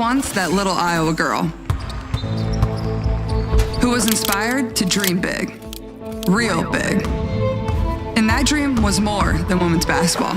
once that little Iowa girl who was inspired to dream big, real big. And that dream was more than women's basketball.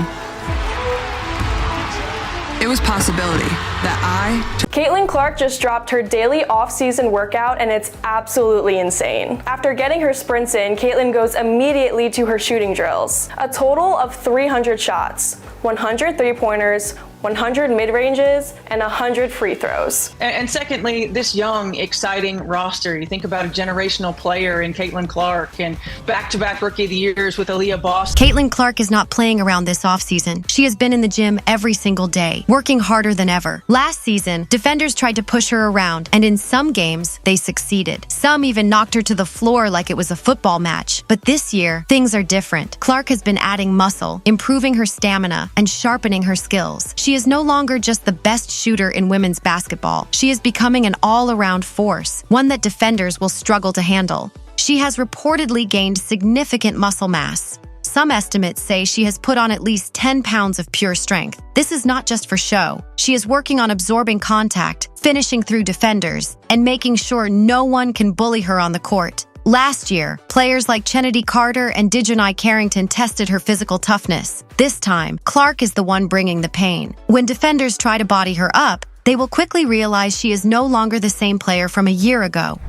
It was possibility that Caitlin Clark just dropped her daily off-season workout, and it's absolutely insane. After getting her sprints in, Caitlin goes immediately to her shooting drills. A total of 300 shots, 100 three-pointers, 100 mid-ranges, and 100 free throws. And secondly, this young, exciting roster. You think about a generational player in Caitlin Clark and back-to-back Rookie of the Years with Aaliyah Boston. Caitlin Clark is not playing around this offseason. She has been in the gym every single day, working harder than ever. Last season, defenders tried to push her around, and in some games, they succeeded. Some even knocked her to the floor like it was a football match. But this year, things are different. Clark has been adding muscle, improving her stamina, and sharpening her skills. She is no longer just the best shooter in women's basketball. She is becoming an all-around force, one that defenders will struggle to handle. She has reportedly gained significant muscle mass. Some estimates say she has put on at least 10 pounds of pure strength. This is not just for show. She is working on absorbing contact, finishing through defenders, and making sure no one can bully her on the court. Last year, players like Chennedy Carter and Dejanai Carrington tested her physical toughness. This time, Clark is the one bringing the pain. When defenders try to body her up, they will quickly realize she is no longer the same player from a year ago.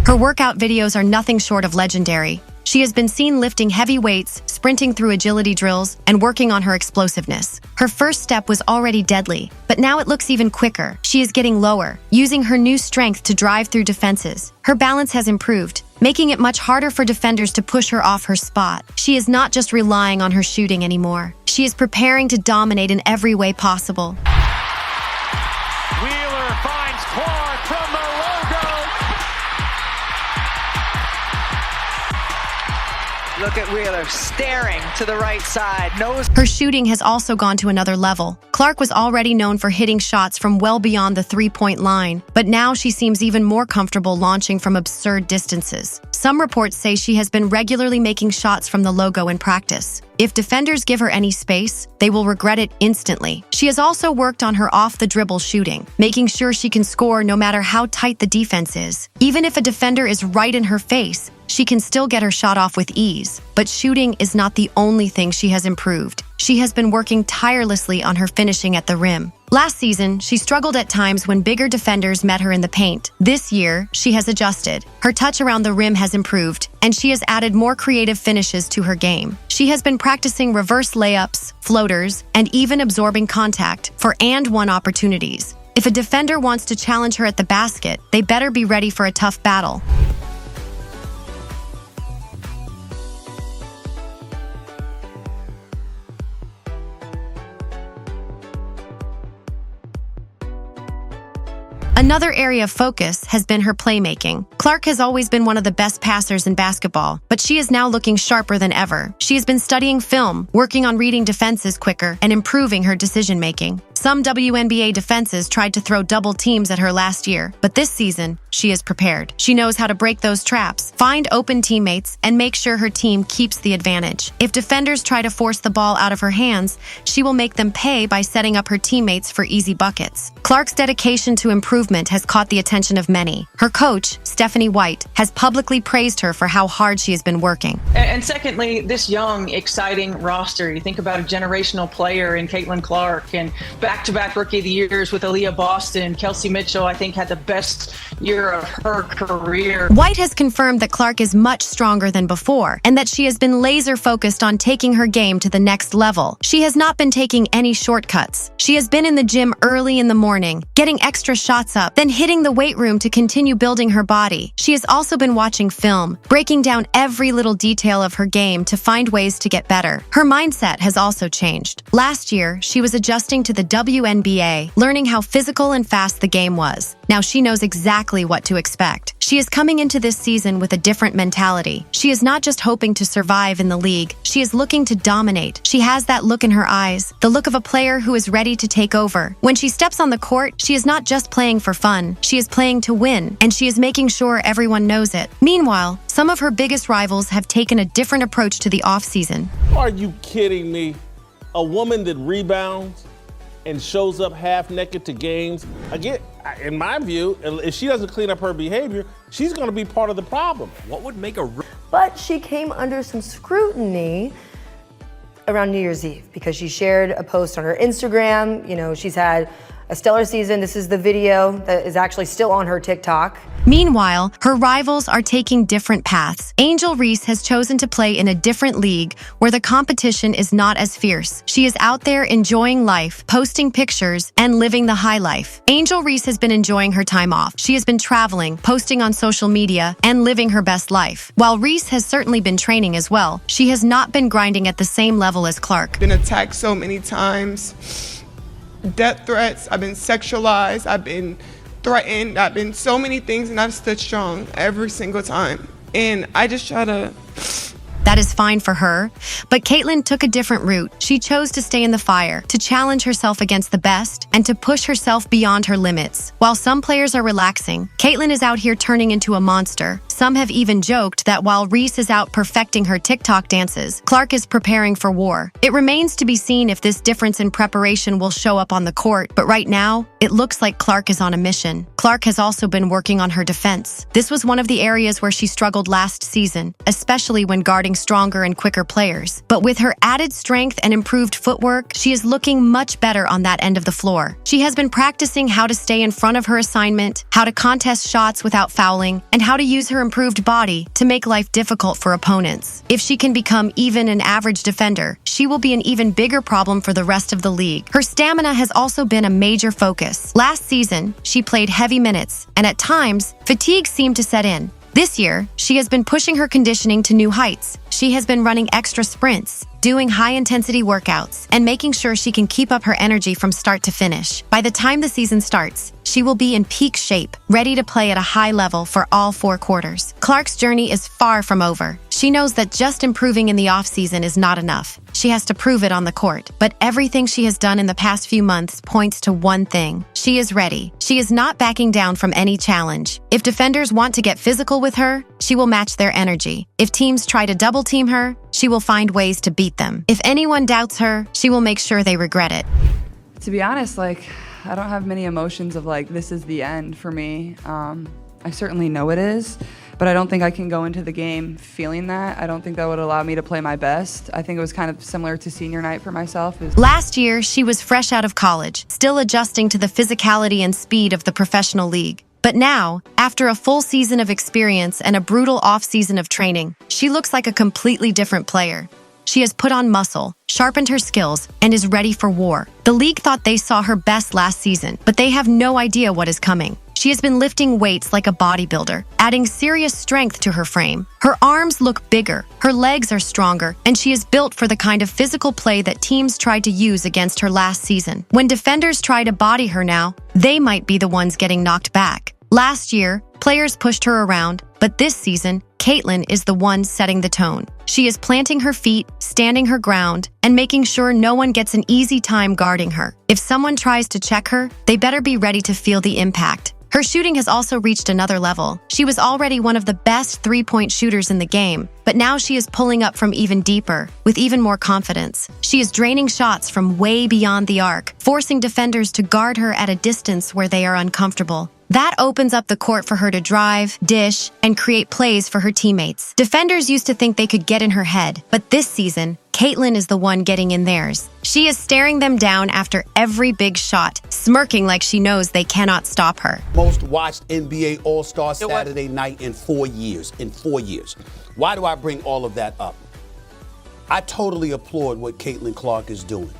Her workout videos are nothing short of legendary. She has been seen lifting heavy weights, sprinting through agility drills, and working on her explosiveness. Her first step was already deadly, but now it looks even quicker. She is getting lower, using her new strength to drive through defenses. Her balance has improved, making it much harder for defenders to push her off her spot. She is not just relying on her shooting anymore. She is preparing to dominate in every way possible. Wheeler finds Clark from the logo. Look at Wheeler staring to the right side. Her shooting has also gone to another level. Clark was already known for hitting shots from well beyond the three-point line, but now she seems even more comfortable launching from absurd distances. Some reports say she has been regularly making shots from the logo in practice. If defenders give her any space, they will regret it instantly. She has also worked on her off-the-dribble shooting, making sure she can score no matter how tight the defense is. Even if a defender is right in her face, she can still get her shot off with ease. But shooting is not the only thing she has improved. She has been working tirelessly on her finishing at the rim. Last season, she struggled at times when bigger defenders met her in the paint. This year, she has adjusted. Her touch around the rim has improved, and she has added more creative finishes to her game. She has been practicing reverse layups, floaters, and even absorbing contact for and-one opportunities. If a defender wants to challenge her at the basket, they better be ready for a tough battle. Another area of focus has been her playmaking. Clark has always been one of the best passers in basketball, but she is now looking sharper than ever. She has been studying film, working on reading defenses quicker, and improving her decision-making. Some WNBA defenses tried to throw double teams at her last year, but this season, she is prepared. She knows how to break those traps, find open teammates, and make sure her team keeps the advantage. If defenders try to force the ball out of her hands, she will make them pay by setting up her teammates for easy buckets. Clark's dedication to improvement has caught the attention of many. Her coach, Stephanie White, has publicly praised her for how hard she has been working. And secondly, this young, exciting roster. You think about a generational player in Caitlin Clark and back-to-back Rookie of the Years with Aaliyah Boston. Kelsey Mitchell, I think, had the best year of her career. White has confirmed that Clark is much stronger than before and that she has been laser-focused on taking her game to the next level. She has not been taking any shortcuts. She has been in the gym early in the morning, getting extra shots up, then hitting the weight room to continue building her body. She has also been watching film, breaking down every little detail of her game to find ways to get better. Her mindset has also changed. Last year, she was adjusting to the WNBA, learning how physical and fast the game was. Now she knows exactly what to expect. She is coming into this season with a different mentality. She is not just hoping to survive in the league. She is looking to dominate. She has that look in her eyes, the look of a player who is ready to take over. When she steps on the court, she is not just playing for fun. She is playing to win, and she is making sure everyone knows it. Meanwhile, some of her biggest rivals have taken a different approach to the offseason. Are you kidding me? A woman that rebounds and shows up half naked to games, again, in my view, if she doesn't clean up her behavior, she's going to be part of the problem. What would make a... But she came under some scrutiny around New Year's Eve because she shared a post on her Instagram. You know, she's had a stellar season. This is the video that is actually still on her TikTok. Meanwhile, her rivals are taking different paths. Angel Reese has chosen to play in a different league where the competition is not as fierce. She is out there enjoying life, posting pictures, and living the high life. Angel Reese has been enjoying her time off. She has been traveling, posting on social media, and living her best life. While Reese has certainly been training as well, she has not been grinding at the same level as Clark. Been attacked so many times. Death threats, I've been sexualized, I've been threatened, I've been so many things, and I've stood strong every single time. And I just try to... That is fine for her, but Caitlin took a different route. She chose to stay in the fire, to challenge herself against the best, and to push herself beyond her limits. While some players are relaxing, Caitlin is out here turning into a monster. Some have even joked that while Reese is out perfecting her TikTok dances, Clark is preparing for war. It remains to be seen if this difference in preparation will show up on the court, but right now, it looks like Clark is on a mission. Clark has also been working on her defense. This was one of the areas where she struggled last season, especially when guarding stronger and quicker players. But with her added strength and improved footwork, she is looking much better on that end of the floor. She has been practicing how to stay in front of her assignment, how to contest shots without fouling, and how to use her improved body to make life difficult for opponents. If she can become even an average defender, she will be an even bigger problem for the rest of the league. Her stamina has also been a major focus. Last season, she played heavy minutes, and at times, fatigue seemed to set in. This year, she has been pushing her conditioning to new heights. She has been running extra sprints, doing high-intensity workouts, and making sure she can keep up her energy from start to finish. By the time the season starts, she will be in peak shape, ready to play at a high level for all 4 quarters. Clark's journey is far from over. She knows that just improving in the offseason is not enough. She has to prove it on the court. But everything she has done in the past few months points to one thing. She is ready. She is not backing down from any challenge. If defenders want to get physical with her, she will match their energy. If teams try to double-team her, she will find ways to beat them. If anyone doubts her, she will make sure they regret it. To be honest, I don't have many emotions of this is the end for me. I certainly know it is, but I don't think I can go into the game feeling that. I don't think that would allow me to play my best. I think it was kind of similar to senior night for myself. Last year, she was fresh out of college, still adjusting to the physicality and speed of the professional league. But now, after a full season of experience and a brutal off-season of training, she looks like a completely different player. She has put on muscle, sharpened her skills, and is ready for war. The league thought they saw her best last season, but they have no idea what is coming. She has been lifting weights like a bodybuilder, adding serious strength to her frame. Her arms look bigger, her legs are stronger, and she is built for the kind of physical play that teams tried to use against her last season. When defenders try to body her now, they might be the ones getting knocked back. Last year, players pushed her around, but this season, Caitlin is the one setting the tone. She is planting her feet, standing her ground, and making sure no one gets an easy time guarding her. If someone tries to check her, they better be ready to feel the impact. Her shooting has also reached another level. She was already one of the best three-point shooters in the game, but now she is pulling up from even deeper, with even more confidence. She is draining shots from way beyond the arc, forcing defenders to guard her at a distance where they are uncomfortable. That opens up the court for her to drive, dish, and create plays for her teammates. Defenders used to think they could get in her head, but this season, Caitlin is the one getting in theirs. She is staring them down after every big shot, smirking like she knows they cannot stop her. Most watched NBA All-Star Saturday night in 4 years. Why do I bring all of that up? I totally applaud what Caitlin Clark is doing.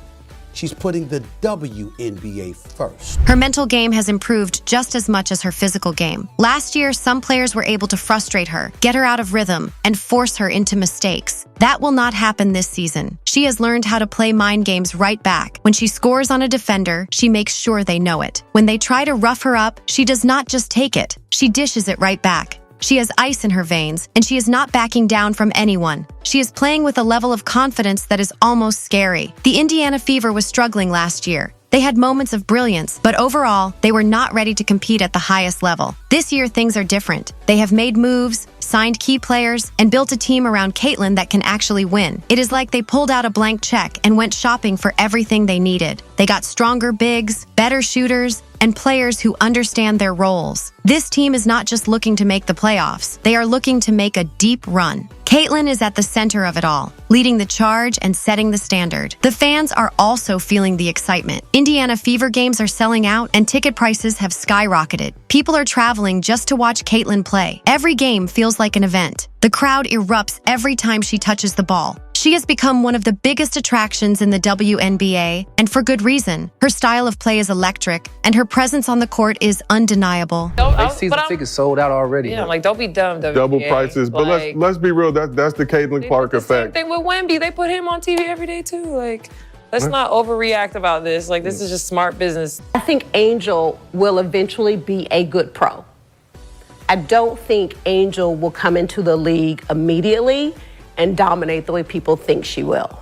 She's putting the WNBA first. Her mental game has improved just as much as her physical game. Last year, some players were able to frustrate her, get her out of rhythm, and force her into mistakes. That will not happen this season. She has learned how to play mind games right back. When she scores on a defender, she makes sure they know it. When they try to rough her up, she does not just take it, she dishes it right back. She has ice in her veins, and she is not backing down from anyone. She is playing with a level of confidence that is almost scary. The Indiana Fever was struggling last year. They had moments of brilliance, but overall, they were not ready to compete at the highest level. This year, things are different. They have made moves, signed key players, and built a team around Caitlin that can actually win. It is like they pulled out a blank check and went shopping for everything they needed. They got stronger bigs, better shooters, and players who understand their roles. This team is not just looking to make the playoffs. They are looking to make a deep run. Caitlin is at the center of it all, leading the charge and setting the standard. The fans are also feeling the excitement. Indiana Fever games are selling out and ticket prices have skyrocketed. People are traveling just to watch Caitlin play. Every game feels like an event. The crowd erupts every time she touches the ball. She has become one of the biggest attractions in the WNBA, and for good reason. Her style of play is electric, and her presence on the court is undeniable. Season tickets sold out already. Yeah, like, don't be dumb, WNBA. Double prices, but let's be real. That's the Caitlin Clark effect. Same thing with Wemby. They put him on TV every day too. Like, let's not overreact about this. Like, this is just smart business. I think Angel will eventually be a good pro. I don't think Angel will come into the league immediately and dominate the way people think she will.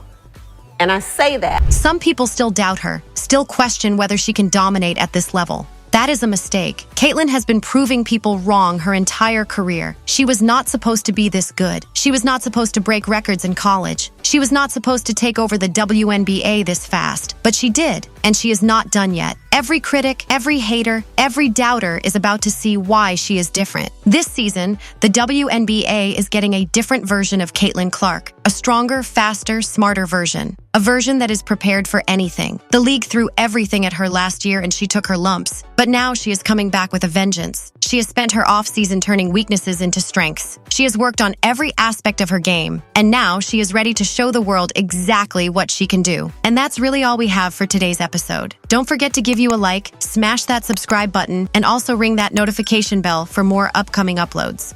And I say that. Some people still doubt her, still question whether she can dominate at this level. That is a mistake. Caitlin has been proving people wrong her entire career. She was not supposed to be this good. She was not supposed to break records in college. She was not supposed to take over the WNBA this fast. But she did, and she is not done yet. Every critic, every hater, every doubter is about to see why she is different. This season, the WNBA is getting a different version of Caitlin Clark. A stronger, faster, smarter version. A version that is prepared for anything. The league threw everything at her last year and she took her lumps. But now she is coming back with a vengeance. She has spent her offseason turning weaknesses into strengths. She has worked on every aspect of her game. And now she is ready to show the world exactly what she can do. And that's really all we have for today's episode. Don't forget to give you a like, smash that subscribe button, and also ring that notification bell for more upcoming uploads.